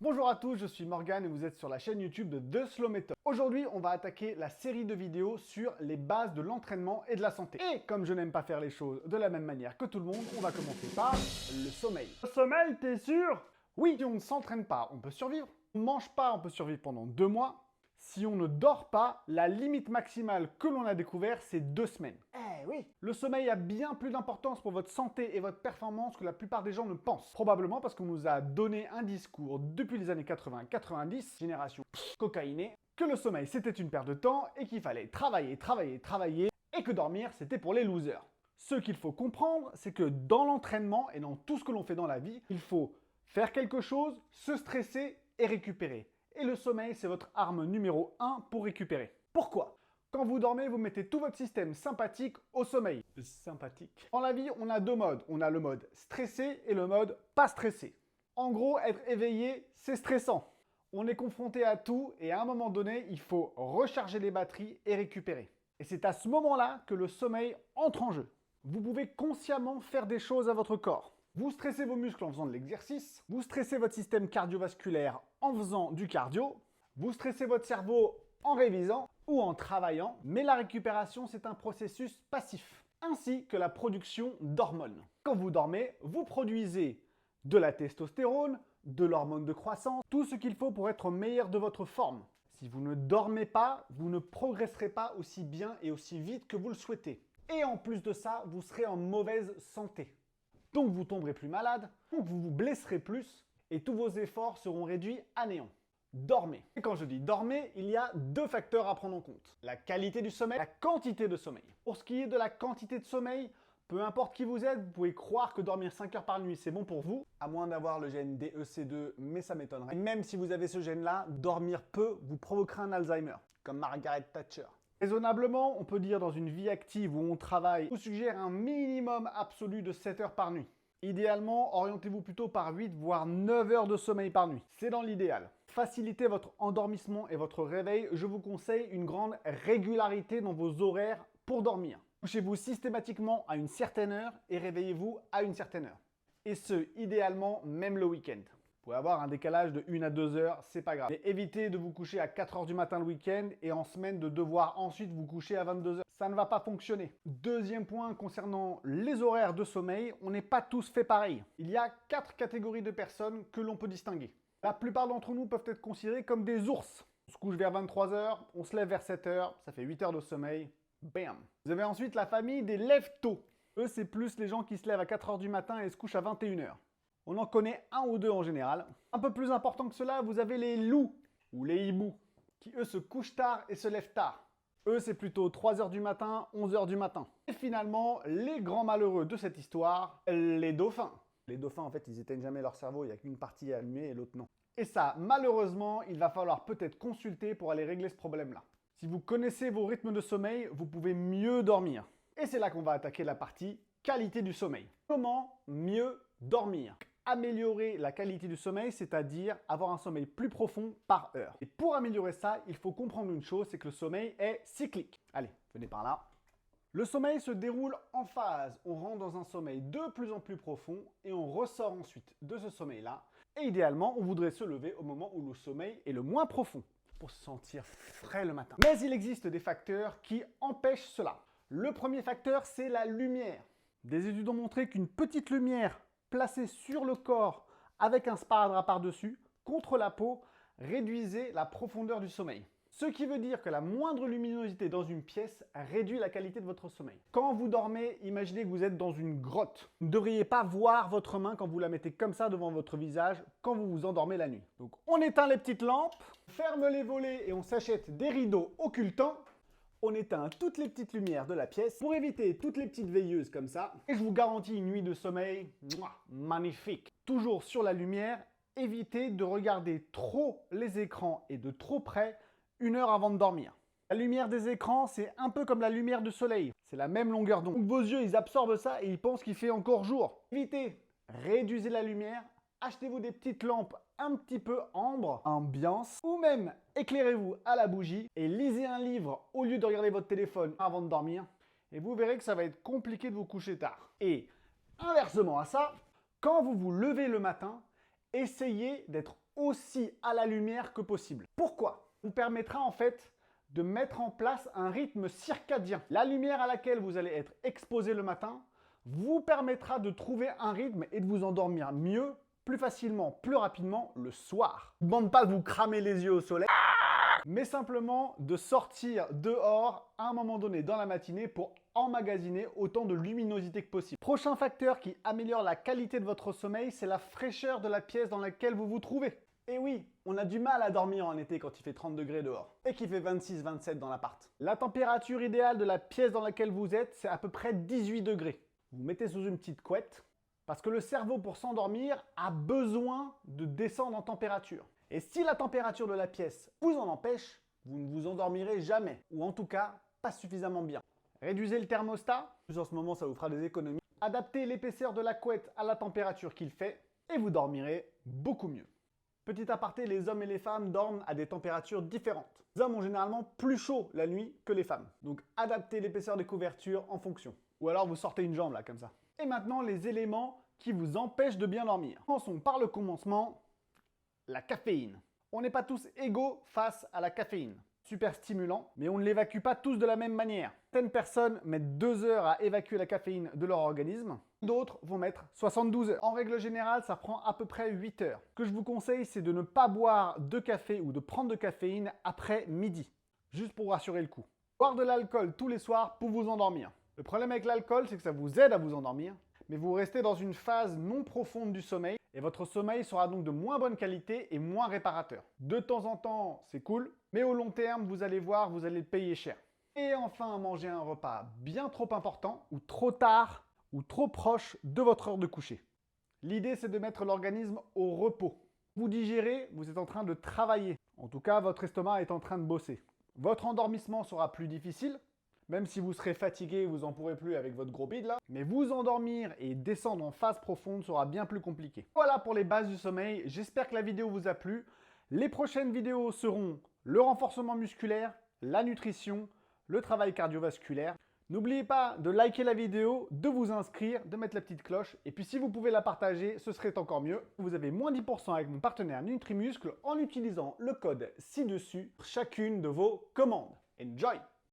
Bonjour à tous, je suis Morgane et vous êtes sur la chaîne YouTube de The Slow Method. Aujourd'hui, on va attaquer la série de vidéos sur les bases de l'entraînement et de la santé. Et comme je n'aime pas faire les choses de la même manière que tout le monde, on va commencer par le sommeil. Le sommeil, t'es sûr? Oui, si on ne s'entraîne pas, on peut survivre. On ne mange pas, on peut survivre pendant 2 mois. Si on ne dort pas, la limite maximale que l'on a découvert, c'est 2 semaines. Eh oui! Le sommeil a bien plus d'importance pour votre santé et votre performance que la plupart des gens ne pensent. Probablement parce qu'on nous a donné un discours depuis les années 80-90, génération cocaïnée, que le sommeil c'était une perte de temps et qu'il fallait travailler, et que dormir c'était pour les losers. Ce qu'il faut comprendre, c'est que dans l'entraînement et dans tout ce que l'on fait dans la vie, il faut faire quelque chose, se stresser et récupérer. Et le sommeil, c'est votre arme numéro 1 pour récupérer. Pourquoi? Quand vous dormez, vous mettez tout votre système sympathique au sommeil. Sympathique. Dans la vie, on a 2 modes. On a le mode stressé et le mode pas stressé. En gros, être éveillé, c'est stressant. On est confronté à tout et à un moment donné, il faut recharger les batteries et récupérer. Et c'est à ce moment-là que le sommeil entre en jeu. Vous pouvez consciemment faire des choses à votre corps. Vous stressez vos muscles en faisant de l'exercice, vous stressez votre système cardiovasculaire en faisant du cardio, vous stressez votre cerveau en révisant ou en travaillant, mais la récupération c'est un processus passif, ainsi que la production d'hormones. Quand vous dormez, vous produisez de la testostérone, de l'hormone de croissance, tout ce qu'il faut pour être au meilleur de votre forme. Si vous ne dormez pas, vous ne progresserez pas aussi bien et aussi vite que vous le souhaitez. Et en plus de ça, vous serez en mauvaise santé. Donc vous tomberez plus malade, donc vous vous blesserez plus et tous vos efforts seront réduits à néant. Dormez. Et quand je dis dormez, il y a 2 facteurs à prendre en compte. La qualité du sommeil, la quantité de sommeil. Pour ce qui est de la quantité de sommeil, peu importe qui vous êtes, vous pouvez croire que dormir 5 heures par nuit c'est bon pour vous, à moins d'avoir le gène DEC2, mais ça m'étonnerait. Même si vous avez ce gène-là, dormir peu vous provoquera un Alzheimer, comme Margaret Thatcher. Raisonnablement, on peut dire dans une vie active où on travaille, je vous suggère un minimum absolu de 7 heures par nuit. Idéalement, orientez-vous plutôt par 8 voire 9 heures de sommeil par nuit. C'est dans l'idéal. Facilitez votre endormissement et votre réveil, je vous conseille une grande régularité dans vos horaires pour dormir. Couchez-vous systématiquement à une certaine heure et réveillez-vous à une certaine heure. Et ce, idéalement, même le week-end. Vous pouvez avoir un décalage de 1 à 2 heures, c'est pas grave. Mais évitez de vous coucher à 4 heures du matin le week-end et en semaine de devoir ensuite vous coucher à 22 heures. Ça ne va pas fonctionner. Deuxième point concernant les horaires de sommeil, on n'est pas tous faits pareil. Il y a 4 catégories de personnes que l'on peut distinguer. La plupart d'entre nous peuvent être considérés comme des ours. On se couche vers 23 heures, on se lève vers 7 heures, ça fait 8 heures de sommeil. Bam! Vous avez ensuite la famille des lève-tôt. Eux, c'est plus les gens qui se lèvent à 4 heures du matin et se couchent à 21 heures. On en connaît un ou deux en général. Un peu plus important que cela, vous avez les loups, ou les hiboux, qui eux se couchent tard et se lèvent tard. Eux, c'est plutôt 3 heures du matin, 11 heures du matin. Et finalement, les grands malheureux de cette histoire, les dauphins. Les dauphins, en fait, ils éteignent jamais leur cerveau, il n'y a qu'une partie allumée et l'autre non. Et ça, malheureusement, il va falloir peut-être consulter pour aller régler ce problème-là. Si vous connaissez vos rythmes de sommeil, vous pouvez mieux dormir. Et c'est là qu'on va attaquer la partie qualité du sommeil. Comment mieux dormir? Améliorer la qualité du sommeil, c'est-à-dire avoir un sommeil plus profond par heure. Et pour améliorer ça, il faut comprendre une chose, c'est que le sommeil est cyclique. Allez, venez par là. Le sommeil se déroule en phase. On rentre dans un sommeil de plus en plus profond et on ressort ensuite de ce sommeil-là. Et idéalement, on voudrait se lever au moment où le sommeil est le moins profond pour se sentir frais le matin. Mais il existe des facteurs qui empêchent cela. Le premier facteur, c'est la lumière. Des études ont montré qu'une petite lumière placée sur le corps avec un sparadrap par-dessus, contre la peau, réduisait la profondeur du sommeil. Ce qui veut dire que la moindre luminosité dans une pièce réduit la qualité de votre sommeil. Quand vous dormez, imaginez que vous êtes dans une grotte. Vous ne devriez pas voir votre main quand vous la mettez comme ça devant votre visage quand vous vous endormez la nuit. Donc on éteint les petites lampes, on ferme les volets et on s'achète des rideaux occultants. On éteint toutes les petites lumières de la pièce pour éviter toutes les petites veilleuses comme ça. Et je vous garantis une nuit de sommeil magnifique. Toujours sur la lumière, évitez de regarder trop les écrans et de trop près 1 heure avant de dormir. La lumière des écrans, c'est un peu comme la lumière du soleil. C'est la même longueur d'onde. Donc vos yeux, ils absorbent ça et ils pensent qu'il fait encore jour. Évitez, réduisez la lumière. Achetez-vous des petites lampes un petit peu ambre, ambiance, ou même éclairez-vous à la bougie et lisez un livre au lieu de regarder votre téléphone avant de dormir. Et vous verrez que ça va être compliqué de vous coucher tard. Et inversement à ça, quand vous vous levez le matin, essayez d'être aussi à la lumière que possible. Pourquoi? Vous permettra en fait de mettre en place un rythme circadien. La lumière à laquelle vous allez être exposé le matin vous permettra de trouver un rythme et de vous endormir mieux, plus facilement, plus rapidement le soir. Ne demande pas de vous cramer les yeux au soleil, mais simplement de sortir dehors à un moment donné dans la matinée pour emmagasiner autant de luminosité que possible. Prochain facteur qui améliore la qualité de votre sommeil, c'est la fraîcheur de la pièce dans laquelle vous vous trouvez. Et oui, on a du mal à dormir en été quand il fait 30 degrés dehors et qu'il fait 26-27 dans l'appart. La température idéale de la pièce dans laquelle vous êtes, c'est à peu près 18 degrés. Vous mettez sous une petite couette parce que le cerveau, pour s'endormir, a besoin de descendre en température. Et si la température de la pièce vous en empêche, vous ne vous endormirez jamais, ou en tout cas pas suffisamment bien. Réduisez le thermostat, en ce moment ça vous fera des économies. Adaptez l'épaisseur de la couette à la température qu'il fait et vous dormirez beaucoup mieux. Petit aparté, les hommes et les femmes dorment à des températures différentes. Les hommes ont généralement plus chaud la nuit que les femmes, donc adaptez l'épaisseur des couvertures en fonction. Ou alors vous sortez une jambe là comme ça. Et maintenant les éléments qui vous empêchent de bien dormir. Commençons par le commencement. La caféine. On n'est pas tous égaux face à la caféine. Super stimulant, mais on ne l'évacue pas tous de la même manière. Certaines personnes mettent 2 heures à évacuer la caféine de leur organisme, d'autres vont mettre 72 heures. En règle générale, ça prend à peu près 8 heures. Ce que je vous conseille, c'est de ne pas boire de café ou de prendre de caféine après midi, juste pour rassurer le coup. Boire de l'alcool tous les soirs pour vous endormir. Le problème avec l'alcool, c'est que ça vous aide à vous endormir, mais vous restez dans une phase non profonde du sommeil et votre sommeil sera donc de moins bonne qualité et moins réparateur. De temps en temps, c'est cool, mais au long terme, vous allez voir, vous allez le payer cher. Et enfin, manger un repas bien trop important ou trop tard ou trop proche de votre heure de coucher. L'idée, c'est de mettre l'organisme au repos. Vous digérez, vous êtes en train de travailler. En tout cas, votre estomac est en train de bosser. Votre endormissement sera plus difficile, même si vous serez fatigué, vous en pourrez plus avec votre gros bide là. Mais vous endormir et descendre en phase profonde sera bien plus compliqué. Voilà pour les bases du sommeil. J'espère que la vidéo vous a plu. Les prochaines vidéos seront le renforcement musculaire, la nutrition, le travail cardiovasculaire. N'oubliez pas de liker la vidéo, de vous inscrire, de mettre la petite cloche. Et puis si vous pouvez la partager, ce serait encore mieux. Vous avez moins 10% avec mon partenaire Nutrimuscle en utilisant le code ci-dessus pour chacune de vos commandes. Enjoy!